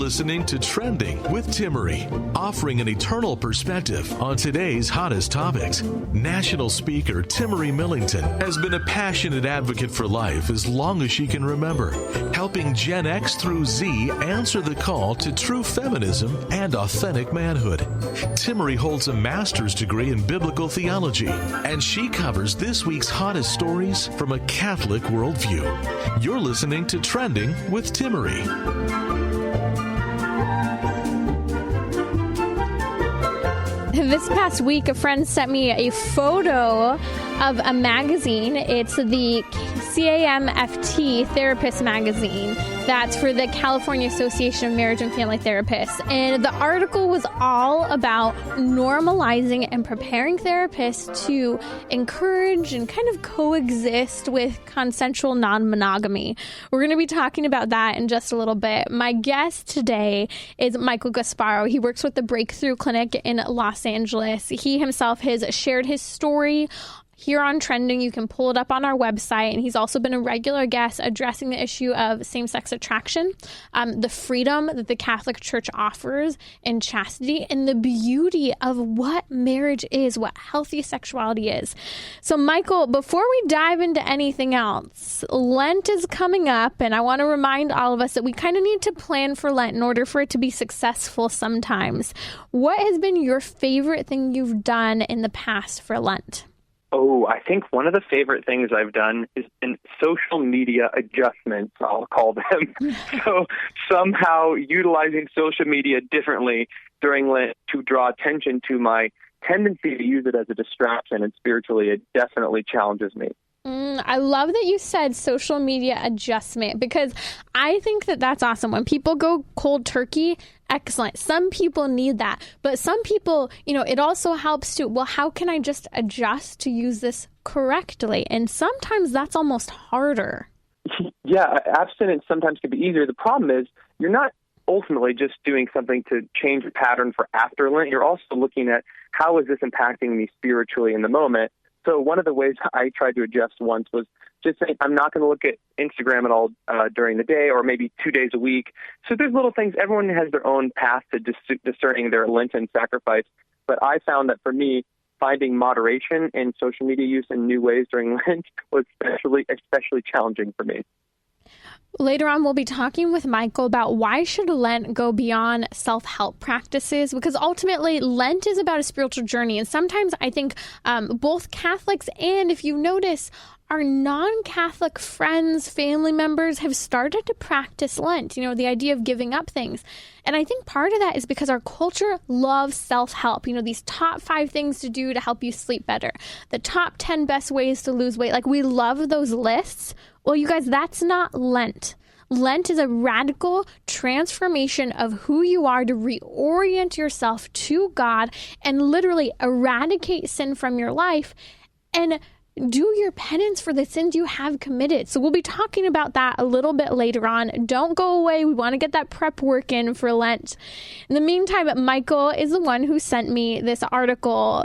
listening to Trending with Timmerie, offering an eternal perspective on today's hottest topics. National speaker Timmerie Millington has been a passionate advocate for life as long as she can remember, helping Gen X through Z answer the call to true feminism and authentic manhood. Timmerie holds a master's degree in biblical theology, and she covers this week's hottest stories from a Catholic worldview. You're listening to Trending with Timmerie. This past week, a friend sent me a photo of a magazine. It's the CAMFT Therapist magazine. That's for the California Association of Marriage and Family Therapists. And the article was all about normalizing and preparing therapists to encourage and kind of coexist with consensual non-monogamy. We're going to be talking about that in just a little bit. My guest today is Michael Gasparro. He works with the Breakthrough Clinic in Los Angeles. He himself has shared his story here on Trending. You can pull it up on our website. And he's also been a regular guest addressing the issue of same-sex attraction, the freedom that the Catholic Church offers in chastity, and the beauty of what marriage is, what healthy sexuality is. So, Michael, before we dive into anything else, Lent is coming up, and I want to remind all of us that we kind of need to plan for Lent in order for it to be successful sometimes. What has been your favorite thing you've done in the past for Lent? Oh, I think one of the favorite things I've done is in social media adjustments, I'll call them. So somehow utilizing social media differently during Lent to draw attention to my tendency to use it as a distraction, and spiritually it definitely challenges me. I love that you said social media adjustment, because I think that that's awesome. When people go cold turkey, excellent. Some people need that. But some people, it also helps to, how can I just adjust to use this correctly? And sometimes that's almost harder. Yeah, abstinence sometimes can be easier. The problem is you're not ultimately just doing something to change the pattern for after Lent. You're also looking at how is this impacting me spiritually in the moment. So one of the ways I tried to adjust once was just saying I'm not going to look at Instagram at all during the day, or maybe 2 days a week. So there's little things. Everyone has their own path to discerning their Lenten sacrifice. But I found that for me, finding moderation in social media use in new ways during Lent was especially challenging for me. Later on, we'll be talking with Michael about why should Lent go beyond self-help practices, because ultimately Lent is about a spiritual journey. And sometimes I think both Catholics and, if you notice, our non-Catholic friends, family members have started to practice Lent, the idea of giving up things. And I think part of that is because our culture loves self-help, these top 5 things to do to help you sleep better, the top 10 best ways to lose weight. Like, we love those lists. Well, you guys, that's not Lent. Lent is a radical transformation of who you are to reorient yourself to God and literally eradicate sin from your life and do your penance for the sins you have committed. So we'll be talking about that a little bit later on. Don't go away. We want to get that prep work in for Lent. In the meantime, Michael is the one who sent me this article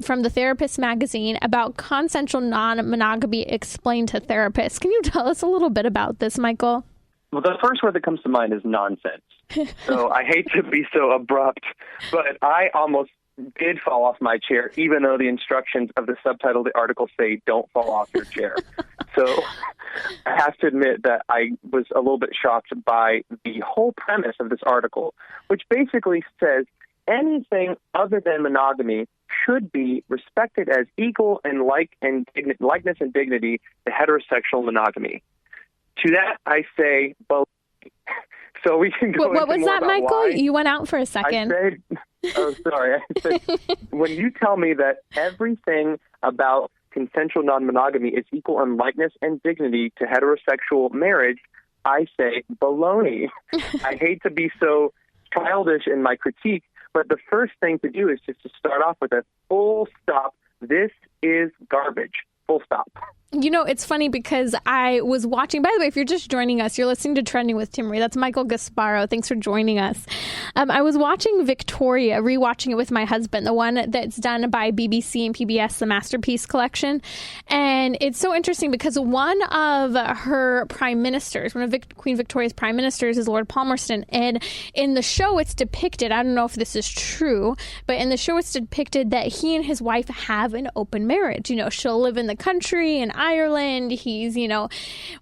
from the Therapist magazine about consensual non-monogamy explained to therapists. Can you tell us a little bit about this, Michael? Well, the first word that comes to mind is nonsense. So I hate to be so abrupt, but I almost did fall off my chair, even though the instructions of the subtitle of the article say don't fall off your chair. So I have to admit that I was a little bit shocked by the whole premise of this article, which basically says anything other than monogamy should be respected as equal in likeness and dignity to heterosexual monogamy. To that, I say, so we can go What was that, Michael? Why. You went out for a second. I said, when you tell me that everything about consensual non-monogamy is equal in likeness and dignity to heterosexual marriage, I say baloney. I hate to be so childish in my critique, but the first thing to do is just to start off with a full stop. This is garbage. Full stop. It's funny because I was watching, by the way, if you're just joining us, you're listening to Trending with Timmerie. That's Michael Gasparro. Thanks for joining us. I was watching Victoria, rewatching it with my husband, the one that's done by BBC and PBS, the Masterpiece Collection. And it's so interesting because one of her prime ministers, one of Queen Victoria's prime ministers is Lord Palmerston. And in the show, it's depicted, I don't know if this is true, but in the show, it's depicted that he and his wife have an open marriage. She'll live in the country in Ireland. He's,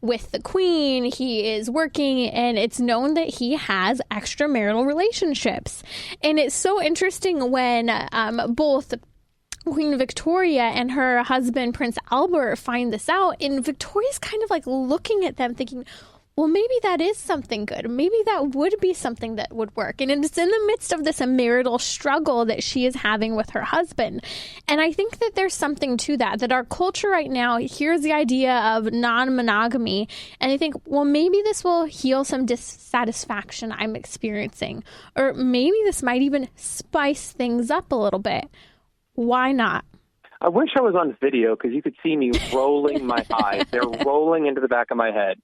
with the Queen. He is working, and it's known that he has extramarital relationships. And it's so interesting when both Queen Victoria and her husband, Prince Albert, find this out. And Victoria's kind of like looking at them thinking, well, maybe that is something good. Maybe that would be something that would work. And it's in the midst of this marital struggle that she is having with her husband. And I think that there's something to that our culture right now hears the idea of non-monogamy. And I think, well, maybe this will heal some dissatisfaction I'm experiencing. Or maybe this might even spice things up a little bit. Why not? I wish I was on video because you could see me rolling my eyes. They're rolling into the back of my head.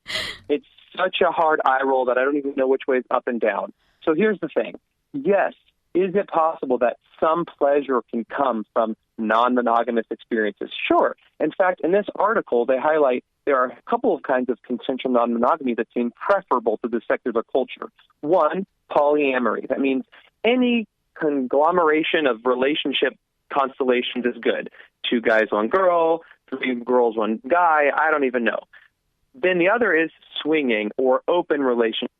It's such a hard eye roll that I don't even know which way is up and down. So here's the thing. Yes, is it possible that some pleasure can come from non-monogamous experiences? Sure. In fact, in this article, they highlight there are a couple of kinds of consensual non-monogamy that seem preferable to the secular culture. One, polyamory. That means any conglomeration of relationship constellations is good. 2 guys, 1 girl, 3 girls, 1 guy, I don't even know. Then the other is swinging or open relationships.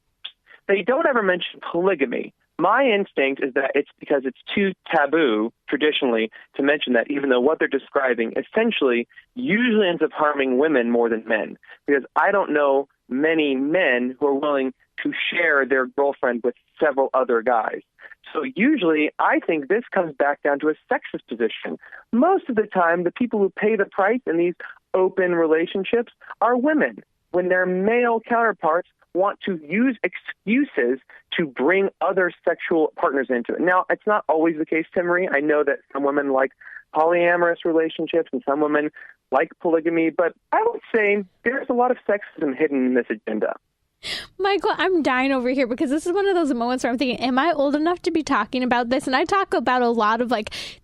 They don't ever mention polygamy. My instinct is that it's because it's too taboo, traditionally, to mention that, even though what they're describing essentially usually ends up harming women more than men. Because I don't know many men who are willing to share their girlfriend with several other guys. So usually, I think this comes back down to a sexist position. Most of the time, the people who pay the price in these open relationships are women, when their male counterparts want to use excuses to bring other sexual partners into it. Now, it's not always the case, Timmerie. I know that some women like polyamorous relationships and some women like polygamy, but I would say there's a lot of sexism hidden in this agenda. Michael, I'm dying over here because this is one of those moments where I'm thinking, am I old enough to be talking about this? And I talk about a lot of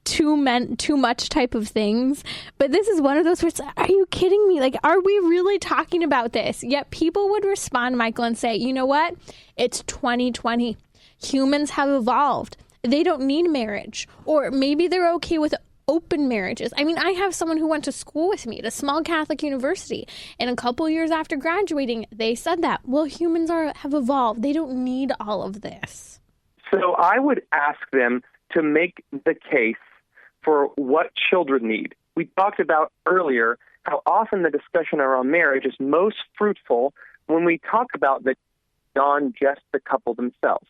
too much type of things. But this is one of those where it's, are you kidding me? Are we really talking about this? Yet people would respond, Michael, and say, you know what? It's 2020. Humans have evolved. They don't need marriage. Or maybe they're okay with open marriages. I mean, I have someone who went to school with me at a small Catholic university, and a couple years after graduating, they said that, well, humans have evolved. They don't need all of this. So I would ask them to make the case for what children need. We talked about earlier how often the discussion around marriage is most fruitful when we talk about the beyond just the couple themselves.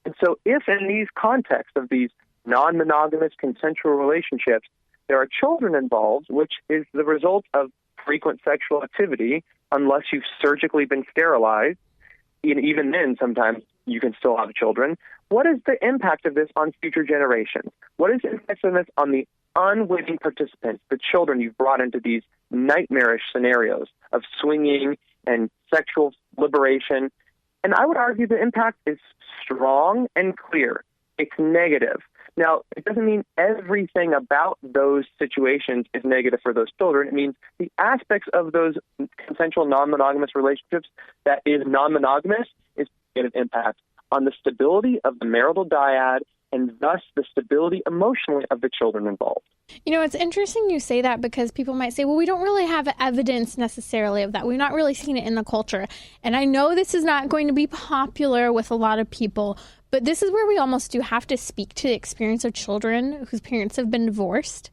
And so if in these contexts of these non-monogamous consensual relationships, there are children involved, which is the result of frequent sexual activity, unless you've surgically been sterilized. Even then, sometimes you can still have children. What is the impact of this on future generations? What is the impact of this on the unwitting participants, the children you've brought into these nightmarish scenarios of swinging and sexual liberation? And I would argue the impact is strong and clear. It's negative. Now, it doesn't mean everything about those situations is negative for those children. It means the aspects of those consensual non-monogamous relationships that is non-monogamous is going to impact on the stability of the marital dyad and thus the stability emotionally of the children involved. It's interesting you say that because people might say, well, we don't really have evidence necessarily of that. We've not really seen it in the culture. And I know this is not going to be popular with a lot of people, but this is where we almost do have to speak to the experience of children whose parents have been divorced.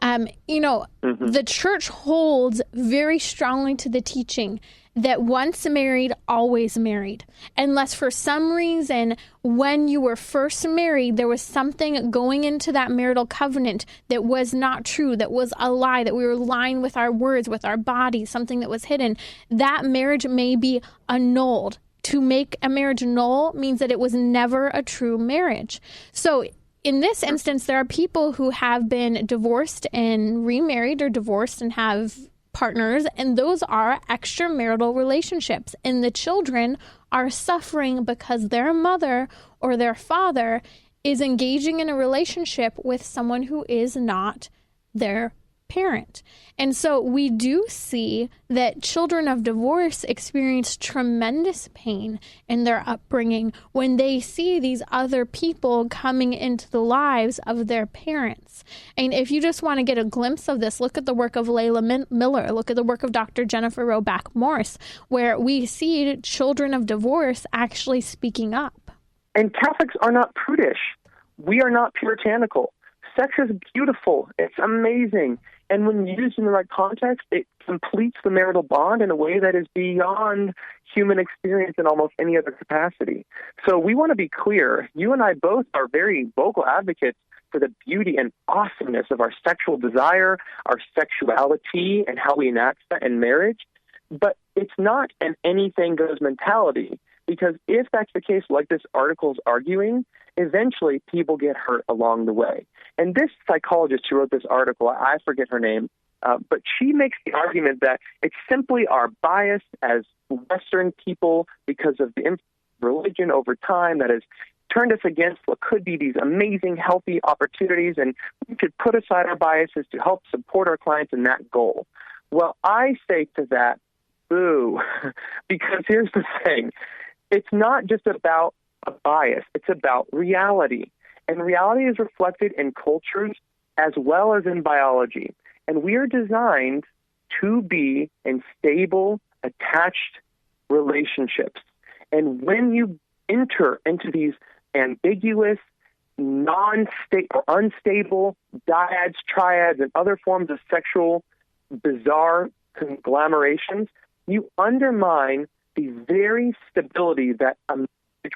The church holds very strongly to the teaching that once married, always married. Unless for some reason, when you were first married, there was something going into that marital covenant that was not true, that was a lie, that we were lying with our words, with our bodies, something that was hidden, that marriage may be annulled. To make a marriage null means that it was never a true marriage. So in this instance, there are people who have been divorced and remarried or divorced and have partners, and those are extramarital relationships. And the children are suffering because their mother or their father is engaging in a relationship with someone who is not their parent. And so we do see that children of divorce experience tremendous pain in their upbringing when they see these other people coming into the lives of their parents. And if you just want to get a glimpse of this, look at the work of Layla Miller, look at the work of Dr. Jennifer Roback Morse, where we see children of divorce actually speaking up. And Catholics are not prudish. We are not puritanical. Sex is beautiful. It's amazing. And when used in the right context, it completes the marital bond in a way that is beyond human experience in almost any other capacity. So we want to be clear. You and I both are very vocal advocates for the beauty and awesomeness of our sexual desire, our sexuality, and how we enact that in marriage. But it's not an anything goes mentality, because if that's the case, like this article is arguing, eventually people get hurt along the way. And this psychologist who wrote this article, I forget her name, but she makes the argument that it's simply our bias as Western people because of the religion over time that has turned us against what could be these amazing, healthy opportunities, and we should put aside our biases to help support our clients in that goal. Well, I say to that, boo, because here's the thing. It's not just about a bias. It's about reality. And reality is reflected in cultures as well as in biology. And we are designed to be in stable, attached relationships. And when you enter into these ambiguous, non-stable or unstable dyads, triads, and other forms of sexual bizarre conglomerations, you undermine the very stability that a marriage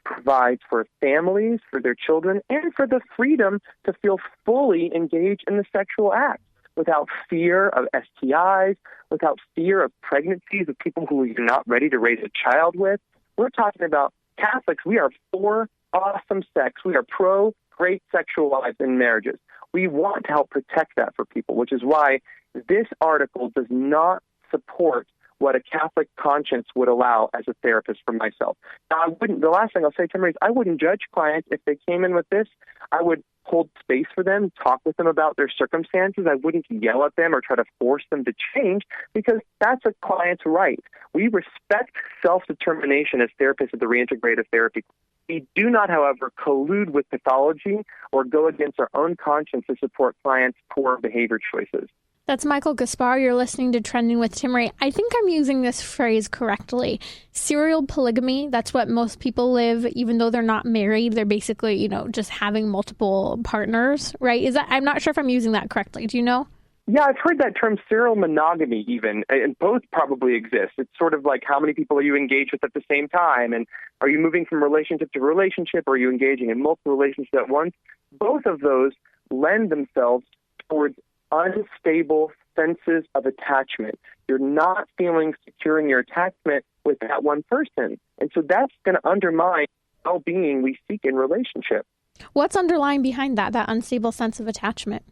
provides for families, for their children, and for the freedom to feel fully engaged in the sexual act without fear of STIs, without fear of pregnancies with people who you're not ready to raise a child with. We're talking about Catholics. We are for awesome sex. We are pro great sexual lives in marriages. We want to help protect that for people, which is why this article does not support what a Catholic conscience would allow as a therapist for myself. Now, the last thing I'll say, Timmerie, is I wouldn't judge clients if they came in with this. I would hold space for them, talk with them about their circumstances. I wouldn't yell at them or try to force them to change, because that's a client's right. We respect self-determination as therapists at the Reintegrative Therapy. We do not, however, collude with pathology or go against our own conscience to support clients' poor behavior choices. That's Michael Gasparro. You're listening to Trending with Timmerie. I think I'm using this phrase correctly. Serial polygamy, that's what most people live, even though they're not married. They're basically, just having multiple partners, right? I'm not sure if I'm using that correctly. Do you know? Yeah, I've heard that term serial monogamy even, and both probably exist. It's sort of like how many people are you engaged with at the same time, and are you moving from relationship to relationship, or are you engaging in multiple relationships at once? Both of those lend themselves towards unstable senses of attachment. You're not feeling secure in your attachment with that one person. And so that's going to undermine well-being we seek in relationship. What's underlying behind that unstable sense of attachment?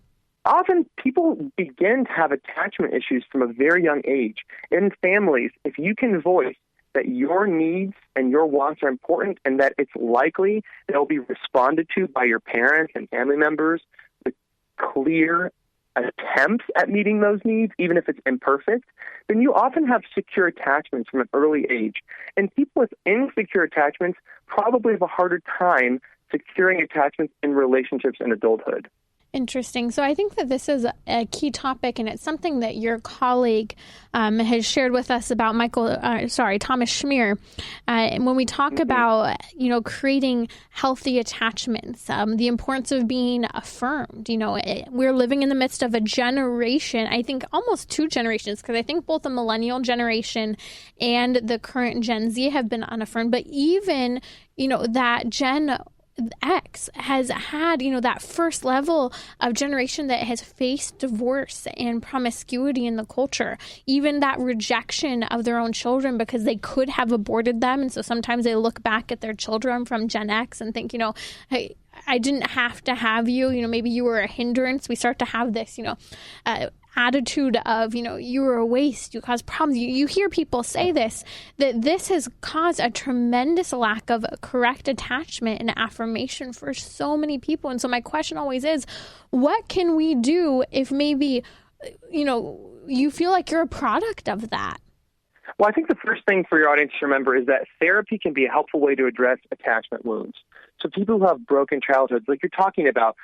Often people begin to have attachment issues from a very young age. In families, if you can voice that your needs and your wants are important and that it's likely they'll be responded to by your parents and family members with clear attempts at meeting those needs, even if it's imperfect, then you often have secure attachments from an early age. And people with insecure attachments probably have a harder time securing attachments in relationships in adulthood. Interesting. So I think that this is a key topic, and it's something that your colleague has shared with us about Thomas Schmier. And when we talk about, creating healthy attachments, the importance of being affirmed, we're living in the midst of a generation, I think almost two generations, because I think both the millennial generation and the current Gen Z have been unaffirmed, but even, that Gen X has had, that first level of generation that has faced divorce and promiscuity in the culture, even that rejection of their own children because they could have aborted them. And so sometimes they look back at their children from Gen X and think, hey, I didn't have to have you, maybe you were a hindrance. We start to have this, attitude of, you're a waste, you cause problems. You hear people say this, that this has caused a tremendous lack of correct attachment and affirmation for so many people. And so my question always is, what can we do if maybe, you feel like you're a product of that? Well, I think the first thing for your audience to remember is that therapy can be a helpful way to address attachment wounds. So people who have broken childhoods, like you're talking about,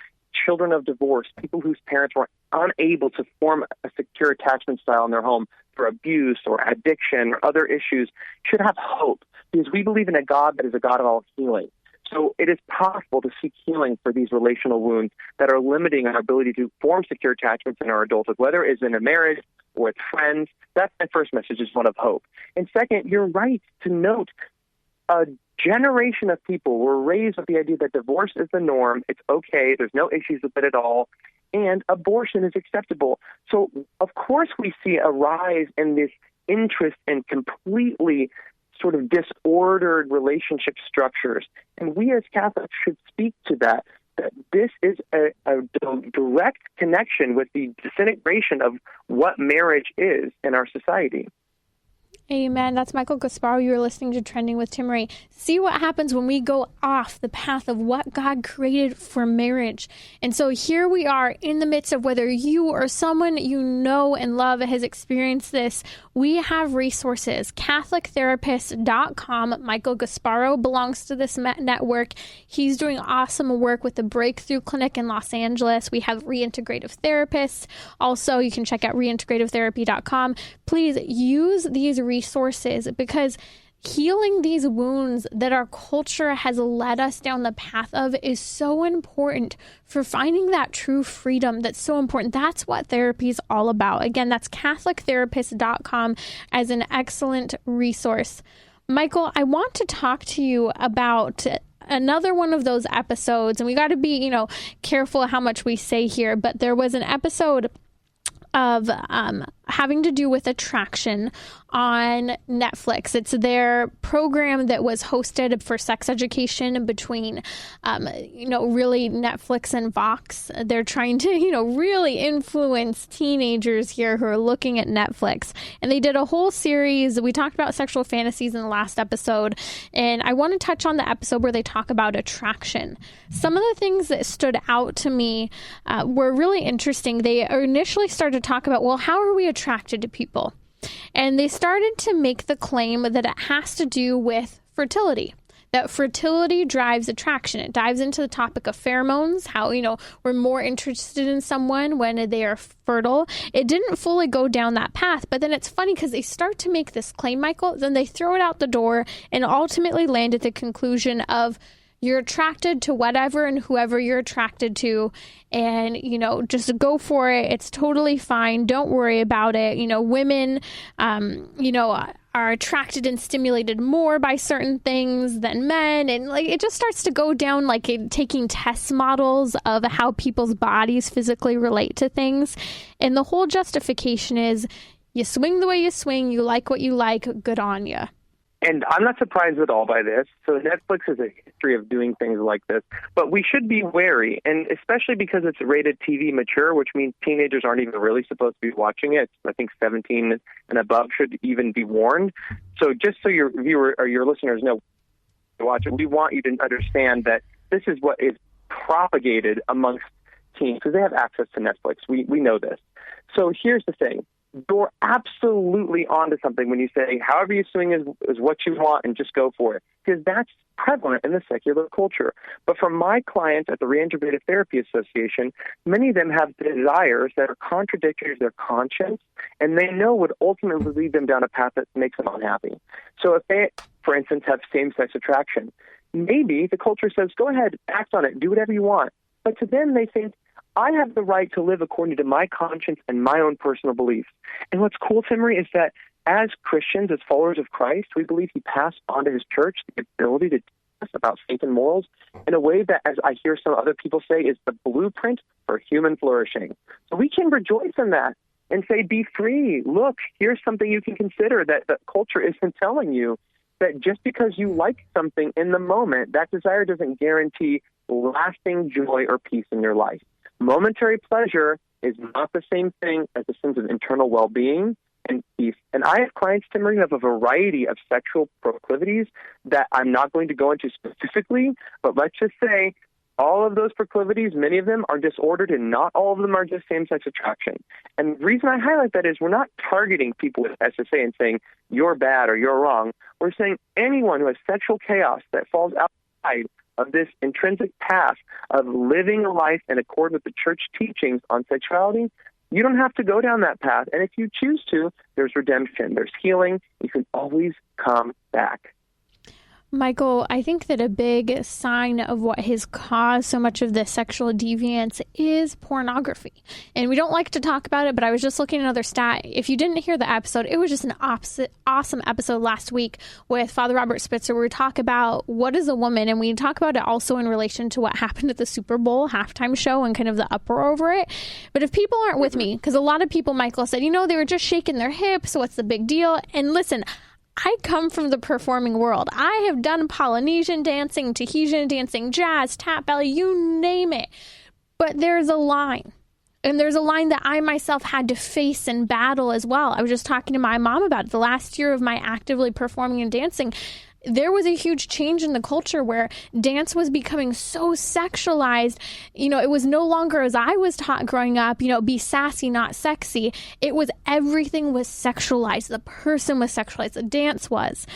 children of divorce, people whose parents were unable to form a secure attachment style in their home for abuse or addiction or other issues, should have hope, because we believe in a God that is a God of all healing. So it is possible to seek healing for these relational wounds that are limiting our ability to form secure attachments in our adulthood, whether it's in a marriage or with friends. That's my first message, is one of hope. And second, you're right to note a generation of people were raised with the idea that divorce is the norm. It's okay. There's no issues with it at all. And abortion is acceptable. So, of course, we see a rise in this interest in completely sort of disordered relationship structures. And we as Catholics should speak to that this is a direct connection with the disintegration of what marriage is in our society. Amen. That's Michael Gasparro. You're listening to Trending with Timmerie. See what happens when we go off the path of what God created for marriage. And so here we are in the midst of whether you or someone you know and love has experienced this. We have resources. CatholicTherapist.com. Michael Gasparro belongs to this network. He's doing awesome work with the Breakthrough Clinic in Los Angeles. We have reintegrative therapists. Also, you can check out reintegrativetherapy.com. Please use these resources, because healing these wounds that our culture has led us down the path of is so important for finding that true freedom. That's so important. That's what therapy is all about. Again, that's CatholicTherapist.com as an excellent resource. Michael, I want to talk to you about another one of those episodes, and we got to be, careful how much we say here, but there was an episode of having to do with attraction on Netflix. It's their program that was hosted for sex education between, really Netflix and Vox. They're trying to, really influence teenagers here who are looking at Netflix. And they did a whole series. We talked about sexual fantasies in the last episode. And I want to touch on the episode where they talk about attraction. Some of the things that stood out to me were really interesting. They initially started to talk about, well, how are we attracted to people? And they started to make the claim that it has to do with fertility, that fertility drives attraction. It dives into the topic of pheromones, how, we're more interested in someone when they are fertile. It didn't fully go down that path, but then it's funny because they start to make this claim, Michael, then they throw it out the door and ultimately land at the conclusion of you're attracted to whatever and whoever you're attracted to, and, just go for it. It's totally fine. Don't worry about it. Women, are attracted and stimulated more by certain things than men. And it just starts to go down taking test models of how people's bodies physically relate to things. And the whole justification is you swing the way you swing. You like what you like. Good on you. And I'm not surprised at all by this. So Netflix has a history of doing things like this. But we should be wary, and especially because it's rated TV mature, which means teenagers aren't even really supposed to be watching it. I think 17 and above should even be warned. So just so your viewer or your listeners know to watch it, we want you to understand that this is what is propagated amongst teens because they have access to Netflix. We know this. So here's the thing. You're absolutely onto something when you say, however you swing is what you want and just go for it, because that's prevalent in the secular culture. But for my clients at the Reintegrative Therapy Association, many of them have desires that are contradictory to their conscience, and they know would ultimately lead them down a path that makes them unhappy. So if they, for instance, have same-sex attraction, maybe the culture says, go ahead, act on it, do whatever you want. But to them, they think, I have the right to live according to my conscience and my own personal beliefs. And what's cool, Timmerie, is that as Christians, as followers of Christ, we believe he passed on to his church the ability to teach us about faith and morals in a way that, as I hear some other people say, is the blueprint for human flourishing. So we can rejoice in that and say, be free. Look, here's something you can consider that the culture isn't telling you, that just because you like something in the moment, that desire doesn't guarantee lasting joy or peace in your life. Momentary pleasure is not the same thing as a sense of internal well-being and peace. And I have clients, Timmerie, who have a variety of sexual proclivities that I'm not going to go into specifically, but let's just say all of those proclivities, many of them are disordered, and not all of them are just same-sex attraction. And the reason I highlight that is we're not targeting people with SSA and saying, you're bad or you're wrong. We're saying anyone who has sexual chaos that falls outside of this intrinsic path of living a life in accord with the church teachings on sexuality, you don't have to go down that path. And if you choose to, there's redemption, there's healing. You can always come back. Michael, I think that a big sign of what has caused so much of the sexual deviance is pornography. And we don't like to talk about it, but I was just looking at another stat. If you didn't hear the episode, it was just an awesome episode last week with Father Robert Spitzer, where we talk about what is a woman, and we talk about it also in relation to what happened at the Super Bowl halftime show and kind of the uproar over it. But if people aren't with me, because a lot of people, Michael, said, they were just shaking their hips, so what's the big deal? And listen, I come from the performing world. I have done Polynesian dancing, Tahitian dancing, jazz, tap, ballet, you name it. But there's a line. And there's a line that I myself had to face and battle as well. I was just talking to my mom about it. The last year of my actively performing and dancing, there was a huge change in the culture where dance was becoming so sexualized. It was no longer, as I was taught growing up, be sassy, not sexy. It was everything was sexualized. The person was sexualized. The dance was.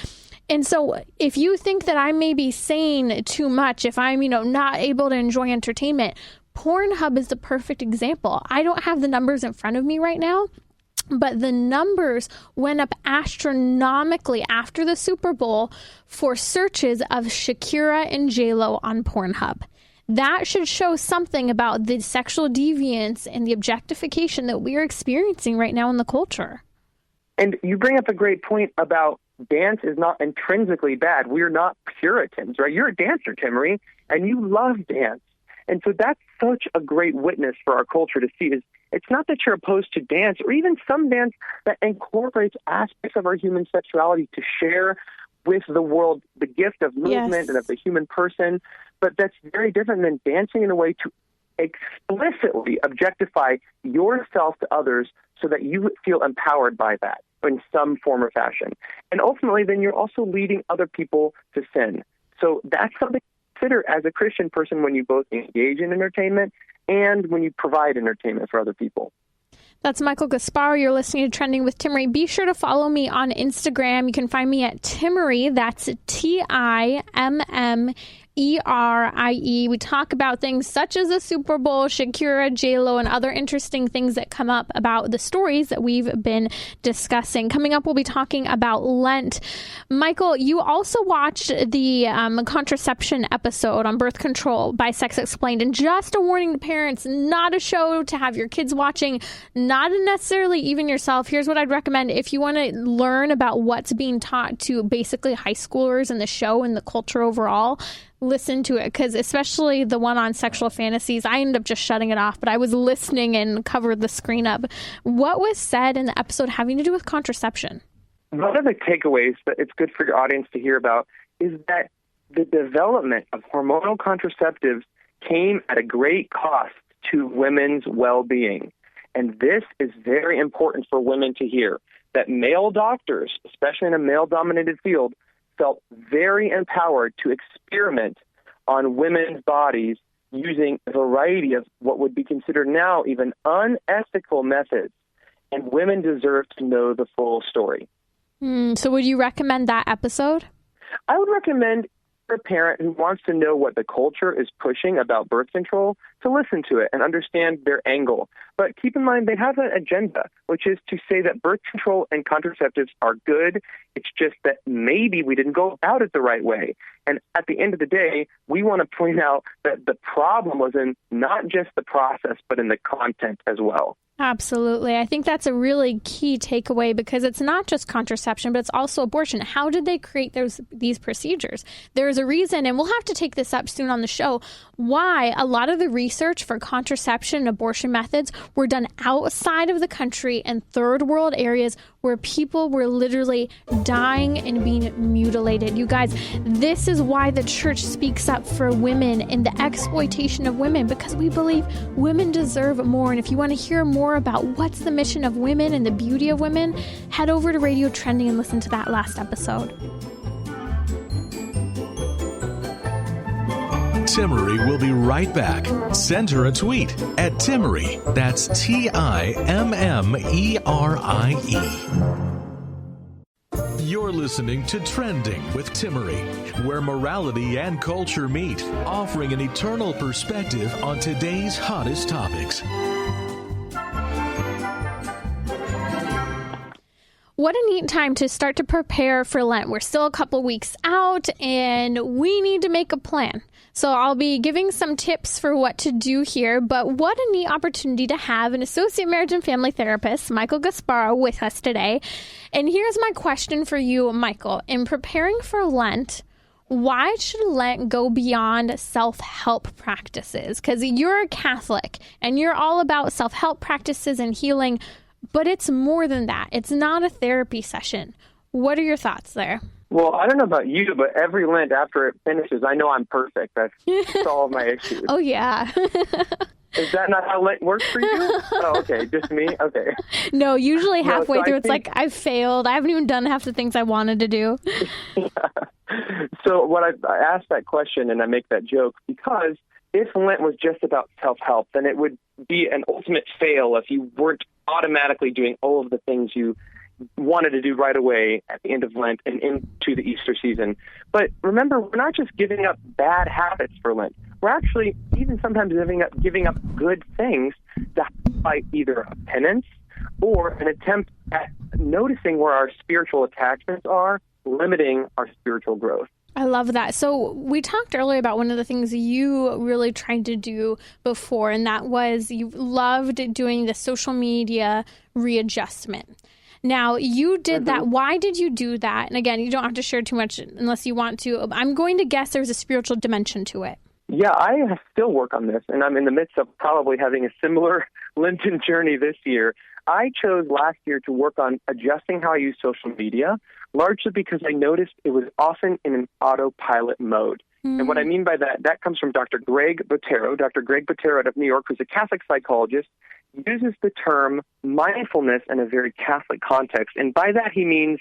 And so if you think that I may be saying too much, if I'm, not able to enjoy entertainment, Pornhub is the perfect example. I don't have the numbers in front of me right now, but the numbers went up astronomically after the Super Bowl for searches of Shakira and J-Lo on Pornhub. That should show something about the sexual deviance and the objectification that we are experiencing right now in the culture. And you bring up a great point about dance is not intrinsically bad. We're not Puritans, right? You're a dancer, Timmerie, and you love dance. And so that's such a great witness for our culture to see is it's not that you're opposed to dance or even some dance that incorporates aspects of our human sexuality to share with the world the gift of movement and of the human person. But that's very different than dancing in a way to explicitly objectify yourself to others so that you feel empowered by that in some form or fashion. And ultimately, then you're also leading other people to sin. So that's something to consider as a Christian person when you both engage in entertainment and when you provide entertainment for other people. That's Michael Gasparro. You're listening to Trending with Timmerie. Be sure to follow me on Instagram. You can find me at Timmerie. That's Timmerie. We talk about things such as the Super Bowl, Shakira, J-Lo, and other interesting things that come up about the stories that we've been discussing. Coming up, we'll be talking about Lent. Michael, you also watched the contraception episode on birth control by Sex Explained. And just a warning to parents, not a show to have your kids watching, not necessarily even yourself. Here's what I'd recommend. If you want to learn about what's being taught to basically high schoolers in the show and the culture overall, listen to it, because especially the one on sexual fantasies, I ended up just shutting it off, but I was listening and covered the screen up. What was said in the episode having to do with contraception? One of the takeaways that it's good for your audience to hear about is that the development of hormonal contraceptives came at a great cost to women's well-being. And this is very important for women to hear, that male doctors, especially in a male-dominated field, felt very empowered to experiment on women's bodies using a variety of what would be considered now even unethical methods. And women deserve to know the full story. So would you recommend that episode? I would recommend a parent who wants to know what the culture is pushing about birth control to listen to it and understand their angle. But keep in mind, they have an agenda, which is to say that birth control and contraceptives are good. It's just that maybe we didn't go about it the right way. And at the end of the day, we want to point out that the problem was in not just the process, but in the content as well. Absolutely. I think that's a really key takeaway, because it's not just contraception, but it's also abortion. How did they create these procedures? There's a reason, and we'll have to take this up soon on the show, why a lot of the research for contraception and abortion methods were done outside of the country in third world areas where people were literally dying and being mutilated. You guys, this is why the church speaks up for women and the exploitation of women, because we believe women deserve more. And if you want to hear more about what's the mission of women and the beauty of women, head over to Radio Trending and listen to that last episode. Timmerie will be right back. Send her a tweet at Timmerie. That's Timmerie. You're listening to Trending with Timmerie, where morality and culture meet, offering an eternal perspective on today's hottest topics. What a neat time to start to prepare for Lent. We're still a couple weeks out and we need to make a plan. So I'll be giving some tips for what to do here, but what a neat opportunity to have an associate marriage and family therapist, Michael Gasparro, with us today. And here's my question for you, Michael. In preparing for Lent, why should Lent go beyond self-help practices? Because you're a Catholic and you're all about self-help practices and healing, but it's more than that. It's not a therapy session. What are your thoughts there? Well, I don't know about you, but every Lent after it finishes, I know I'm perfect. I've solved my issues. Oh, yeah. Is that not how Lent works for you? Oh, okay. Just me? Okay. No, usually halfway through, it's like I've failed. I haven't even done half the things I wanted to do. Yeah. So what I asked that question and I make that joke because if Lent was just about self-help, then it would be an ultimate fail if you weren't automatically doing all of the things you wanted to do right away at the end of Lent and into the Easter season. But remember, we're not just giving up bad habits for Lent. We're actually even sometimes giving up good things to fight either a penance or an attempt at noticing where our spiritual attachments are, limiting our spiritual growth. I love that. So we talked earlier about one of the things you really tried to do before, and that was you loved doing the social media readjustment. Now, you did that. Why did you do that? And again, you don't have to share too much unless you want to. I'm going to guess there's a spiritual dimension to it. Yeah, I still work on this, and I'm in the midst of probably having a similar Lenten journey this year. I chose last year to work on adjusting how I use social media, largely because I noticed it was often in an autopilot mode. And what I mean by that comes from Dr. Greg Bottero. Dr. Greg Bottero out of New York, who's a Catholic psychologist, uses the term mindfulness in a very Catholic context. And by that, he means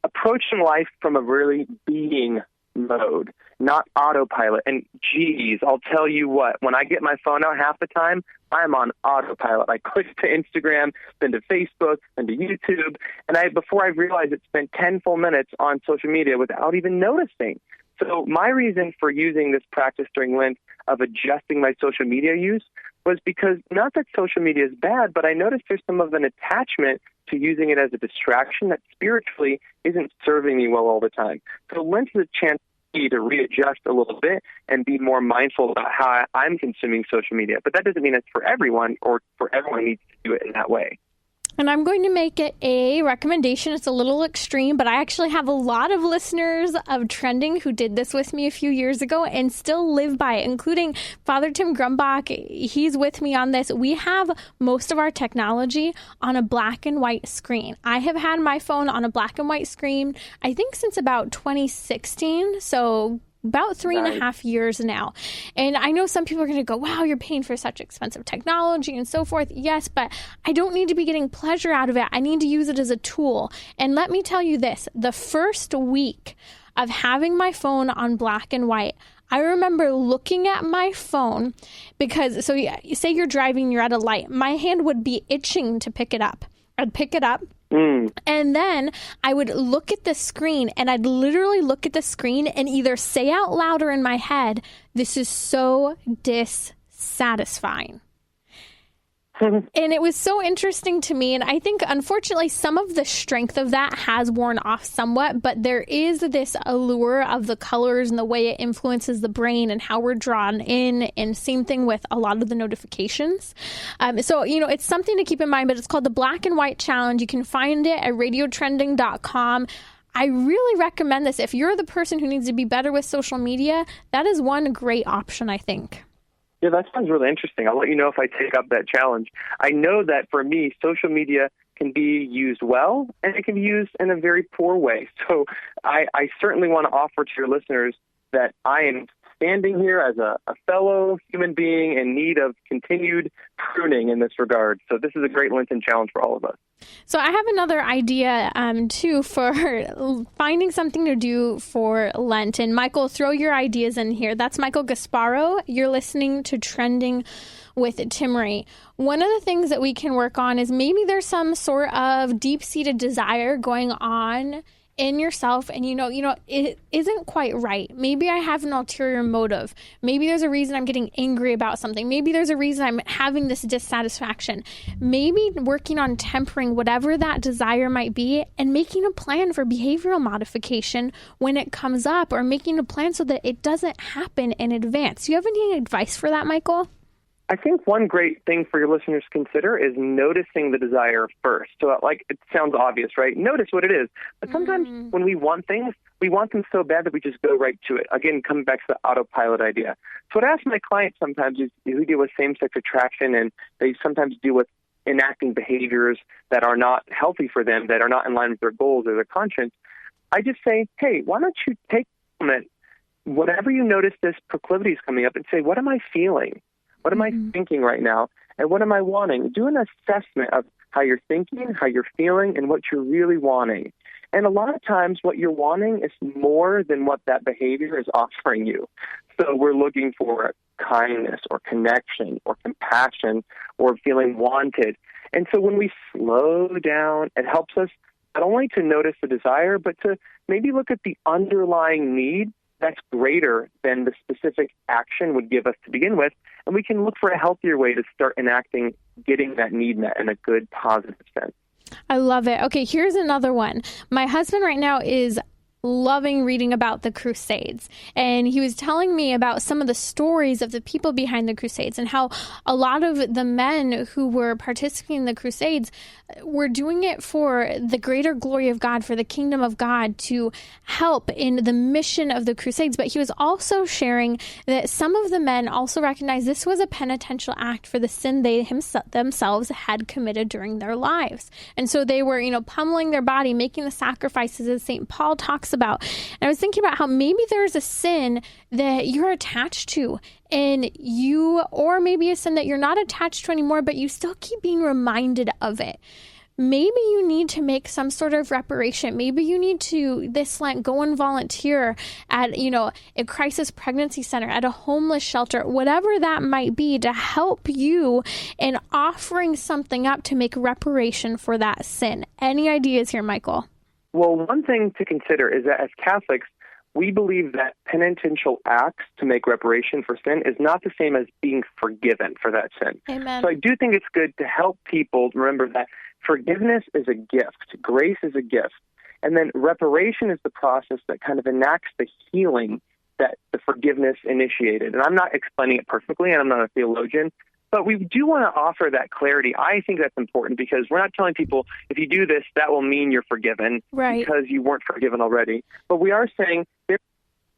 approaching life from a really being mode, not autopilot. And geez, I'll tell you what, when I get my phone out half the time, I'm on autopilot. I click to Instagram, then to Facebook, then to YouTube. And before I realized it, spent 10 full minutes on social media without even noticing. So my reason for using this practice during Lent of adjusting my social media use was because not that social media is bad, but I noticed there's some of an attachment to using it as a distraction that spiritually isn't serving me well all the time. So Lent is a chance to readjust a little bit and be more mindful about how I'm consuming social media. But that doesn't mean it's for everyone or for everyone needs to do it in that way. And I'm going to make it a recommendation. It's a little extreme, but I actually have a lot of listeners of Trending who did this with me a few years ago and still live by it, including Father Tim Grumbach. He's with me on this. We have most of our technology on a black and white screen. I have had my phone on a black and white screen, I think, since about 2016. So about 3.5 years now. And I know some people are going to go, wow, you're paying for such expensive technology and so forth. Yes, but I don't need to be getting pleasure out of it. I need to use it as a tool. And let me tell you this, the first week of having my phone on black and white, I remember looking at my phone because, so say you're driving, you're at a light, my hand would be itching to pick it up. I'd pick it up. And then I would look at the screen and I'd literally look at the screen and either say out loud or in my head, this is so dissatisfying. And it was so interesting to me. And I think, unfortunately, some of the strength of that has worn off somewhat. But there is this allure of the colors and the way it influences the brain and how we're drawn in. And same thing with a lot of the notifications. So, it's something to keep in mind. But it's called the Black and White Challenge. You can find it at radiotrending.com. I really recommend this. If you're the person who needs to be better with social media, that is one great option, I think. Yeah, that sounds really interesting. I'll let you know if I take up that challenge. I know that for me, social media can be used well, and it can be used in a very poor way. So I certainly want to offer to your listeners that I am standing here as a fellow human being in need of continued pruning in this regard. So this is a great Lenten challenge for all of us. So I have another idea, too, for finding something to do for Lent. And Michael, throw your ideas in here. That's Michael Gasparro. You're listening to Trending with Timmerie. One of the things that we can work on is maybe there's some sort of deep-seated desire going on in yourself, and it isn't quite right. Maybe I have an ulterior motive. Maybe there's a reason I'm getting angry about something. Maybe there's a reason I'm having this dissatisfaction. Maybe working on tempering whatever that desire might be and making a plan for behavioral modification when it comes up, or making a plan so that it doesn't happen in advance. Do you have any advice for that, Michael? I think one great thing for your listeners to consider is noticing the desire first. So, it sounds obvious, right? Notice what it is. But sometimes when we want things, we want them so bad that we just go right to it. Again, coming back to the autopilot idea. So what I ask my clients sometimes is who deal with same-sex attraction, and they sometimes deal with enacting behaviors that are not healthy for them, that are not in line with their goals or their conscience. I just say, hey, why don't you take a moment, whenever you notice this proclivity is coming up, and say, what am I feeling? What am I thinking right now? And what am I wanting? Do an assessment of how you're thinking, how you're feeling, and what you're really wanting. And a lot of times what you're wanting is more than what that behavior is offering you. So we're looking for kindness or connection or compassion or feeling wanted. And so when we slow down, it helps us not only to notice the desire, but to maybe look at the underlying need that's greater than the specific action would give us to begin with, and we can look for a healthier way to start enacting getting that need met in a good, positive sense. I love it. Okay, here's another one. My husband right now is loving reading about the Crusades. And he was telling me about some of the stories of the people behind the Crusades and how a lot of the men who were participating in the Crusades were doing it for the greater glory of God, for the kingdom of God, to help in the mission of the Crusades. But he was also sharing that some of the men also recognized this was a penitential act for the sin they themselves had committed during their lives. And so they were, pummeling their body, making the sacrifices as St. Paul talks about. And I was thinking about how maybe there's a sin that you're attached to, or maybe a sin that you're not attached to anymore, but you still keep being reminded of it. Maybe you need to make some sort of reparation. Maybe you need to, this Lent, go and volunteer at, a crisis pregnancy center, at a homeless shelter, whatever that might be, to help you in offering something up to make reparation for that sin. Any ideas here, Michael? Well, one thing to consider is that as Catholics, we believe that penitential acts to make reparation for sin is not the same as being forgiven for that sin. Amen. So I do think it's good to help people remember that forgiveness is a gift. Grace is a gift. And then reparation is the process that kind of enacts the healing that the forgiveness initiated. And I'm not explaining it perfectly, and I'm not a theologian, but we do want to offer that clarity. I think that's important because we're not telling people, if you do this, that will mean you're forgiven, right, because you weren't forgiven already. But we are saying there's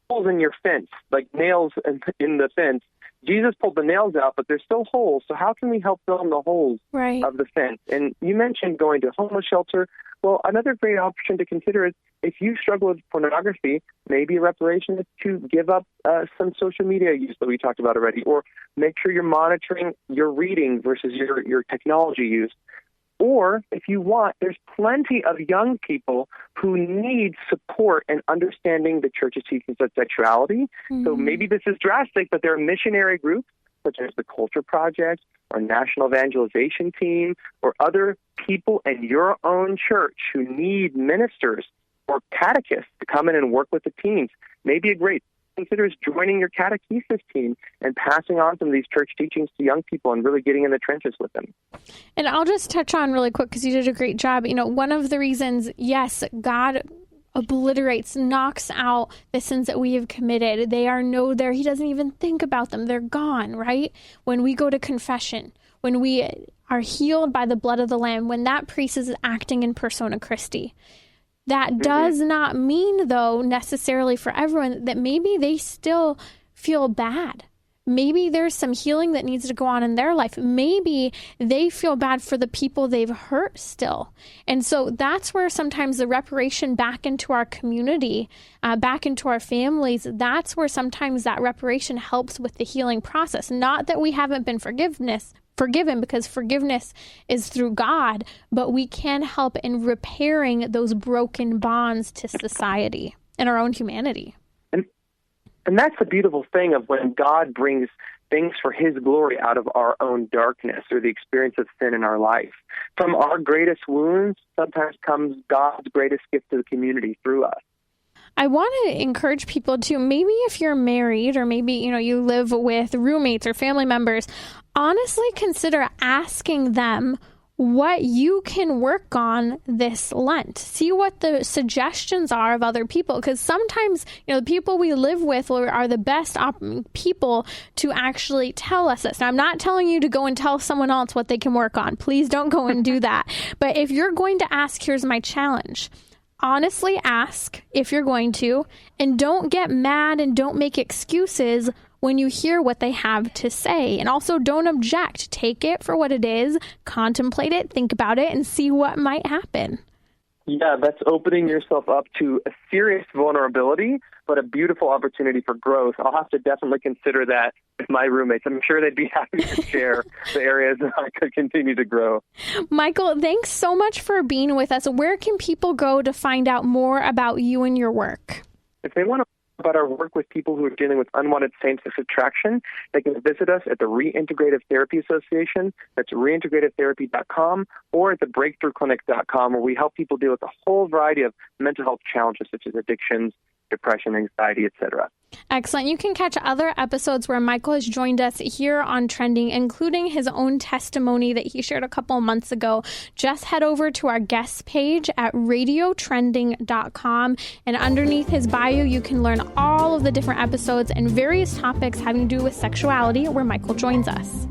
holes in your fence, like nails in the fence. Jesus pulled the nails out, but there's still holes. So how can we help fill in the holes of the fence? And you mentioned going to a homeless shelter. Well, another great option to consider is if you struggle with pornography, maybe a reparation is to give up some social media use that we talked about already, or make sure you're monitoring your reading versus your technology use. Or, if you want, there's plenty of young people who need support in understanding the Church's teachings of sexuality. Mm-hmm. So maybe this is drastic, but there are missionary groups such as the Culture Project or National Evangelization Team or other people in your own church who need ministers or catechists to come in and work with the teens. Maybe a great considers joining your catechesis team and passing on some of these church teachings to young people and really getting in the trenches with them. And I'll just touch on really quick because you did a great job. One of the reasons, yes, God obliterates, knocks out the sins that we have committed. They are there. He doesn't even think about them. They're gone, right? When we go to confession, when we are healed by the blood of the Lamb, when that priest is acting in persona Christi. That does not mean, though, necessarily for everyone that maybe they still feel bad. Maybe there's some healing that needs to go on in their life. Maybe they feel bad for the people they've hurt still. And so that's where sometimes the reparation back into our community, back into our families, that's where sometimes that reparation helps with the healing process. Not that we haven't been forgiven, because forgiveness is through God, but we can help in repairing those broken bonds to society and our own humanity. And that's the beautiful thing of when God brings things for his glory out of our own darkness or the experience of sin in our life. From our greatest wounds, sometimes comes God's greatest gift to the community through us. I want to encourage people to, maybe if you're married or maybe, you live with roommates or family members, honestly consider asking them what you can work on this Lent. See what the suggestions are of other people, because sometimes, the people we live with are the best people to actually tell us this. Now, I'm not telling you to go and tell someone else what they can work on. Please don't go and do that. But if you're going to ask, here's my challenge. Honestly ask if you're going to, and don't get mad and don't make excuses when you hear what they have to say. And also don't object. Take it for what it is, contemplate it, think about it, and see what might happen. Yeah, that's opening yourself up to a serious vulnerability, but a beautiful opportunity for growth. I'll have to definitely consider that with my roommates. I'm sure they'd be happy to share the areas that I could continue to grow. Michael, thanks so much for being with us. Where can people go to find out more about you and your work? If they want to about our work with people who are dealing with unwanted same-sex attraction, they can visit us at the Reintegrative Therapy Association. That's reintegrativetherapy.com, or at thebreakthroughclinic.com, where we help people deal with a whole variety of mental health challenges such as addictions, depression, anxiety, etc. Excellent. You can catch other episodes where Michael has joined us here on Trending, including his own testimony that he shared a couple of months ago. Just head over to our guests page at radiotrending.com, and underneath his bio, you can learn all of the different episodes and various topics having to do with sexuality where Michael joins us.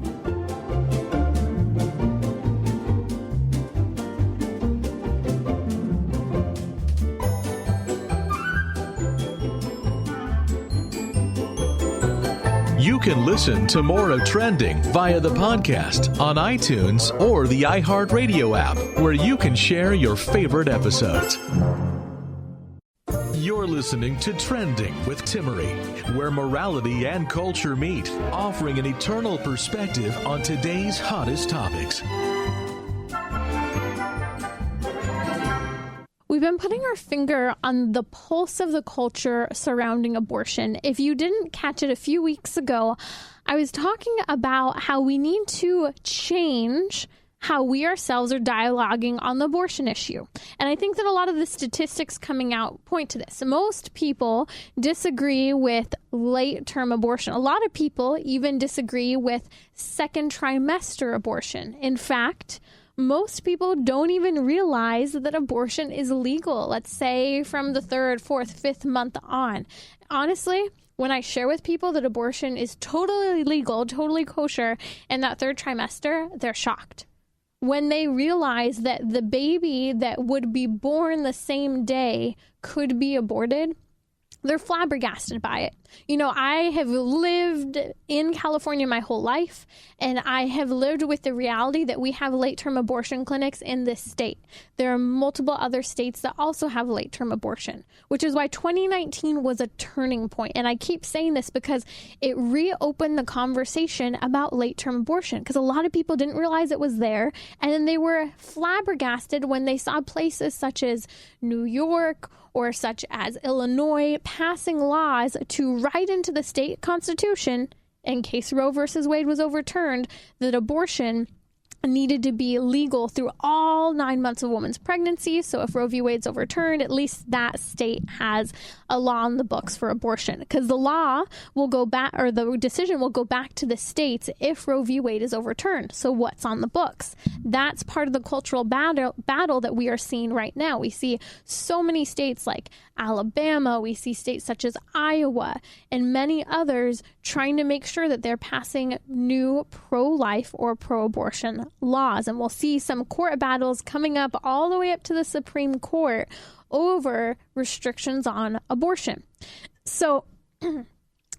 You can listen to more of Trending via the podcast on iTunes or the iHeartRadio app, where you can share your favorite episodes. You're listening to Trending with Timmerie, where morality and culture meet, offering an eternal perspective on today's hottest topics. We've been putting our finger on the pulse of the culture surrounding abortion. If you didn't catch it a few weeks ago, I was talking about how we need to change how we ourselves are dialoguing on the abortion issue. And I think that a lot of the statistics coming out point to this. Most people disagree with late-term abortion. A lot of people even disagree with second trimester abortion. In fact, most people don't even realize that abortion is legal, let's say from the 3rd, 4th, 5th month on. Honestly, when I share with people that abortion is totally legal, totally kosher in that 3rd trimester, they're shocked. When they realize that the baby that would be born the same day could be aborted, they're flabbergasted by it. I have lived in California my whole life, and I have lived with the reality that we have late-term abortion clinics in this state. There are multiple other states that also have late-term abortion, which is why 2019 was a turning point. And I keep saying this because it reopened the conversation about late-term abortion, because a lot of people didn't realize it was there, and then they were flabbergasted when they saw places such as New York or such as Illinois passing laws to write into the state constitution, in case Roe versus Wade was overturned, that abortion needed to be legal through all 9 months of a woman's pregnancy. So if Roe v. Wade's overturned, at least that state has a law on the books for abortion, because the law will go back, or the decision will go back to the states if Roe v. Wade is overturned. So what's on the books? That's part of the cultural battle that we are seeing right now. We see so many states like Alabama, we see states such as Iowa and many others trying to make sure that they're passing new pro-life or pro-abortion laws. And we'll see some court battles coming up all the way up to the Supreme Court over restrictions on abortion. So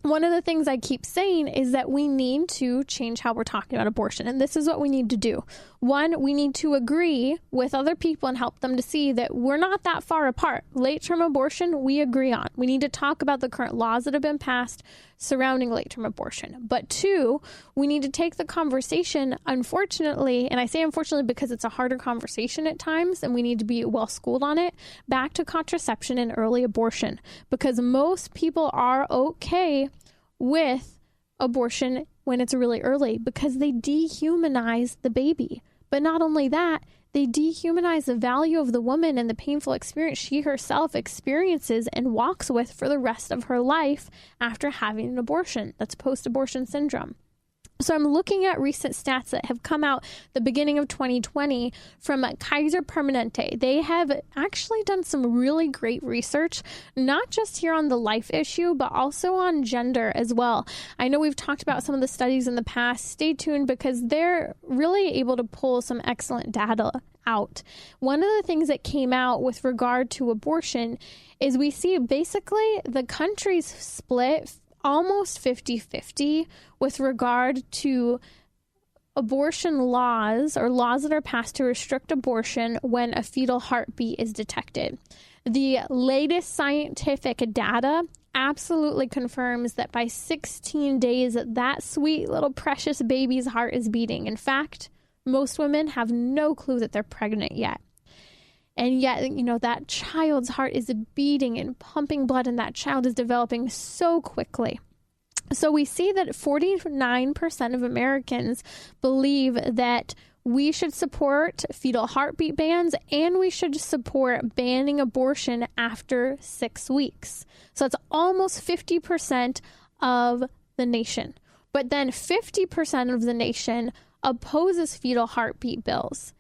one of the things I keep saying is that we need to change how we're talking about abortion. And this is what we need to do. One, we need to agree with other people and help them to see that we're not that far apart. Late-term abortion, we agree on. We need to talk about the current laws that have been passed surrounding late-term abortion. But two, we need to take the conversation, unfortunately, and I say unfortunately because it's a harder conversation at times and we need to be well schooled on it, back to contraception and early abortion. Because most people are okay with abortion when it's really early because they dehumanize the baby. But not only that, they dehumanize the value of the woman and the painful experience she herself experiences and walks with for the rest of her life after having an abortion. That's post-abortion syndrome. So I'm looking at recent stats that have come out the beginning of 2020 from Kaiser Permanente. They have actually done some really great research, not just here on the life issue, but also on gender as well. I know we've talked about some of the studies in the past. Stay tuned because they're really able to pull some excellent data out. One of the things that came out with regard to abortion is we see basically the country's split almost 50-50 with regard to abortion laws or laws that are passed to restrict abortion when a fetal heartbeat is detected. The latest scientific data absolutely confirms that by 16 days, that sweet little precious baby's heart is beating. In fact, most women have no clue that they're pregnant yet. And yet, that child's heart is beating and pumping blood, and that child is developing so quickly. So we see that 49% of Americans believe that we should support fetal heartbeat bans and we should support banning abortion after 6 weeks. So it's almost 50% of the nation. But then 50% of the nation opposes fetal heartbeat bills.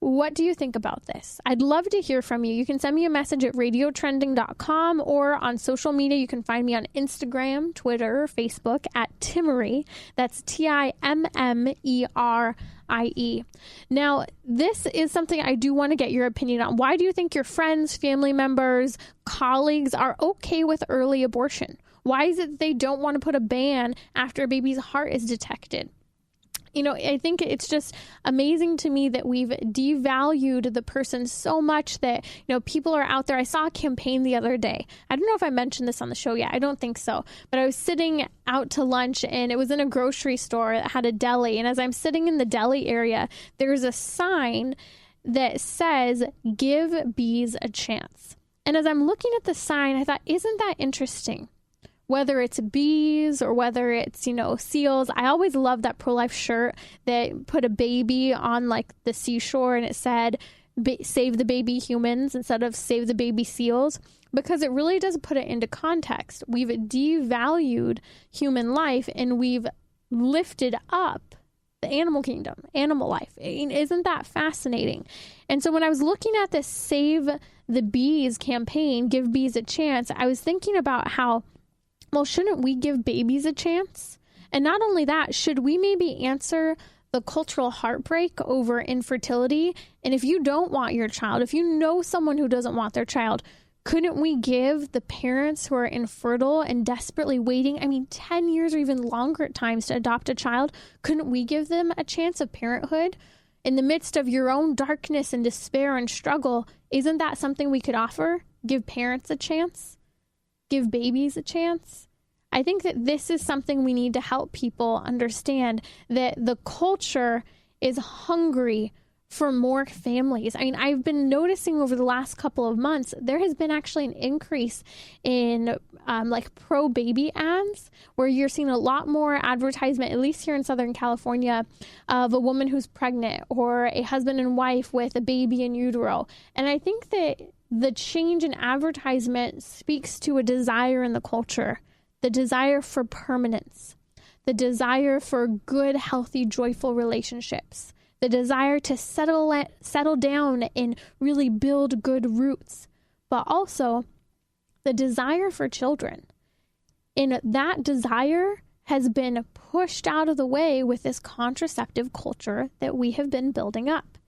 What do you think about this? I'd love to hear from you. You can send me a message at radiotrending.com or on social media. You can find me on Instagram, Twitter, Facebook at Timmerie. That's Timmerie. Now, this is something I do want to get your opinion on. Why do you think your friends, family members, colleagues are okay with early abortion? Why is it that they don't want to put a ban after a baby's heart is detected? I think it's just amazing to me that we've devalued the person so much that, people are out there. I saw a campaign the other day. I don't know if I mentioned this on the show yet. I don't think so. But I was sitting out to lunch and it was in a grocery store that had a deli. And as I'm sitting in the deli area, there's a sign that says, "Give bees a chance." And as I'm looking at the sign, I thought, isn't that interesting? Whether it's bees or whether it's, seals. I always loved that pro-life shirt that put a baby on like the seashore and it said, "Save the baby humans" instead of "Save the baby seals," because it really does put it into context. We've devalued human life and we've lifted up the animal kingdom, animal life. Isn't that fascinating? And so when I was looking at this Save the Bees campaign, Give Bees a Chance, I was thinking about how, well, shouldn't we give babies a chance? And not only that, should we maybe answer the cultural heartbreak over infertility? And if you don't want your child, if you know someone who doesn't want their child, couldn't we give the parents who are infertile and desperately waiting, 10 years or even longer at times to adopt a child, couldn't we give them a chance of parenthood? In the midst of your own darkness and despair and struggle, isn't that something we could offer? Give parents a chance? Give babies a chance? I think that this is something we need to help people understand, that the culture is hungry for more families. I've been noticing over the last couple of months, there has been actually an increase in pro-baby ads, where you're seeing a lot more advertisement, at least here in Southern California, of a woman who's pregnant or a husband and wife with a baby in utero. And I think that the change in advertisement speaks to a desire in the culture, the desire for permanence, the desire for good, healthy, joyful relationships, the desire to settle down and really build good roots, but also the desire for children. And that desire has been pushed out of the way with this contraceptive culture that we have been building up.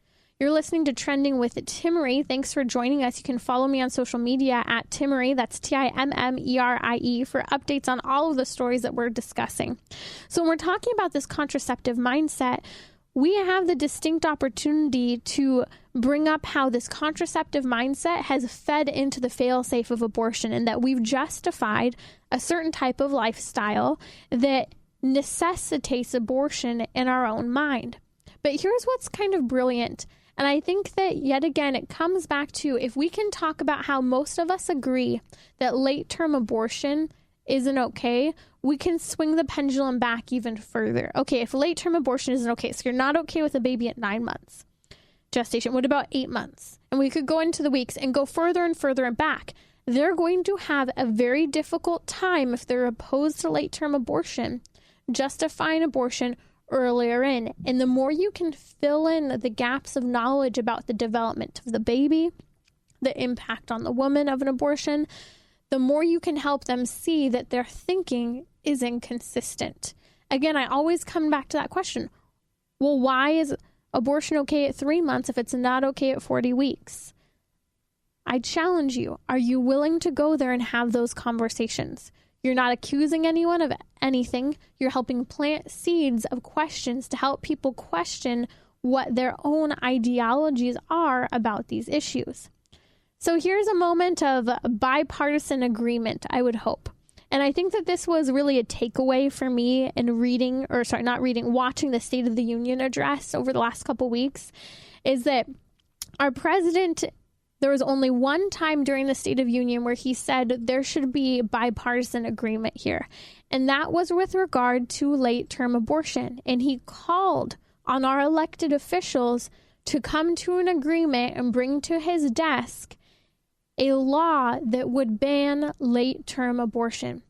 You're listening to Trending with Timmerie. Thanks for joining us. You can follow me on social media at Timmerie. That's Timmerie for updates on all of the stories that we're discussing. So when we're talking about this contraceptive mindset, we have the distinct opportunity to bring up how this contraceptive mindset has fed into the fail-safe of abortion, and that we've justified a certain type of lifestyle that necessitates abortion in our own mind. But here's what's kind of brilliant. And I think that, yet again, it comes back to, if we can talk about how most of us agree that late-term abortion isn't okay, we can swing the pendulum back even further. Okay, if late-term abortion isn't okay, so you're not okay with a baby at 9 months gestation, what about 8 months? And we could go into the weeks and go further and further and back. They're going to have a very difficult time, if they're opposed to late-term abortion, justifying abortion earlier in. And the more you can fill in the gaps of knowledge about the development of the baby, the impact on the woman of an abortion, the more you can help them see that their thinking is inconsistent. Again, I always come back to that question. Well, why is abortion okay at 3 months if it's not okay at 40 weeks? I challenge you. Are you willing to go there and have those conversations? You're not accusing anyone of anything. You're helping plant seeds of questions to help people question what their own ideologies are about these issues. So here's a moment of bipartisan agreement, I would hope. And I think that this was really a takeaway for me in watching the State of the Union address over the last couple weeks, is that our president, there was only one time during the State of Union where he said there should be bipartisan agreement here. And that was with regard to late-term abortion. And he called on our elected officials to come to an agreement and bring to his desk a law that would ban late-term abortion.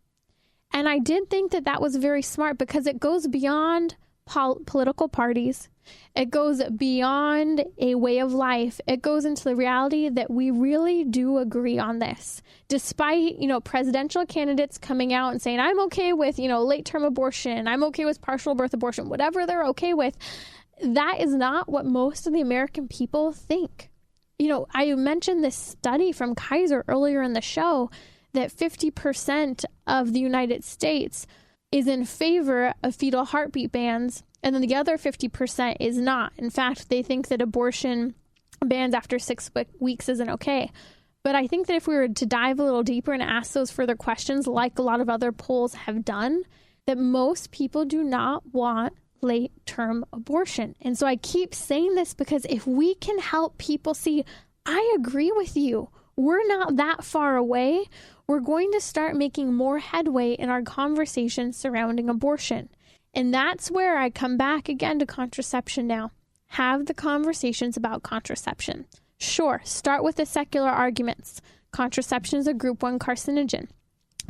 And I did think that that was very smart, because it goes beyond political parties. It goes beyond a way of life. It goes into the reality that we really do agree on this. Despite, presidential candidates coming out and saying, I'm okay with, late-term abortion, I'm okay with partial birth abortion, whatever they're okay with, that is not what most of the American people think. I mentioned this study from Kaiser earlier in the show that 50% of the United States is in favor of fetal heartbeat bans, and then the other 50% is not. In fact, they think that abortion bans after 6 weeks isn't okay. But I think that if we were to dive a little deeper and ask those further questions, like a lot of other polls have done, that most people do not want late-term abortion. And so I keep saying this because if we can help people see, I agree with you, we're not that far away, we're going to start making more headway in our conversation surrounding abortion. And that's where I come back again to contraception now. Have the conversations about contraception. Sure, start with the secular arguments. Contraception is a group 1 carcinogen.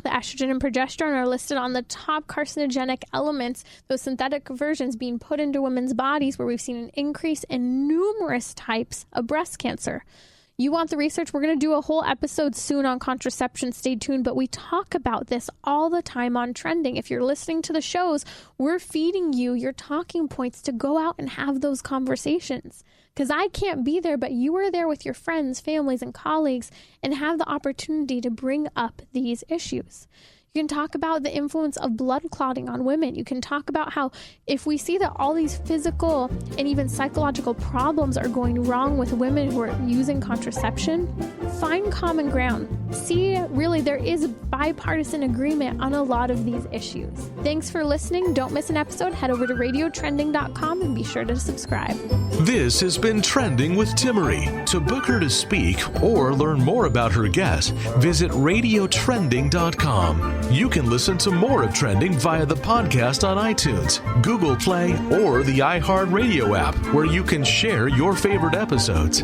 The estrogen and progesterone are listed on the top carcinogenic elements, those synthetic versions being put into women's bodies, where we've seen an increase in numerous types of breast cancer. You want the research? We're going to do a whole episode soon on contraception. Stay tuned. But we talk about this all the time on Trending. If you're listening to the shows, we're feeding you your talking points to go out and have those conversations. Because I can't be there, but you are there with your friends, families, and colleagues and have the opportunity to bring up these issues. You can talk about the influence of blood clotting on women. You can talk about how if we see that all these physical and even psychological problems are going wrong with women who are using contraception, find common ground. See, really, there is bipartisan agreement on a lot of these issues. Thanks for listening. Don't miss an episode. Head over to radiotrending.com and be sure to subscribe. This has been Trending with Timmerie. To book her to speak or learn more about her guests, visit radiotrending.com. You can listen to more of Trending via the podcast on iTunes, Google Play, or the iHeartRadio app, where you can share your favorite episodes.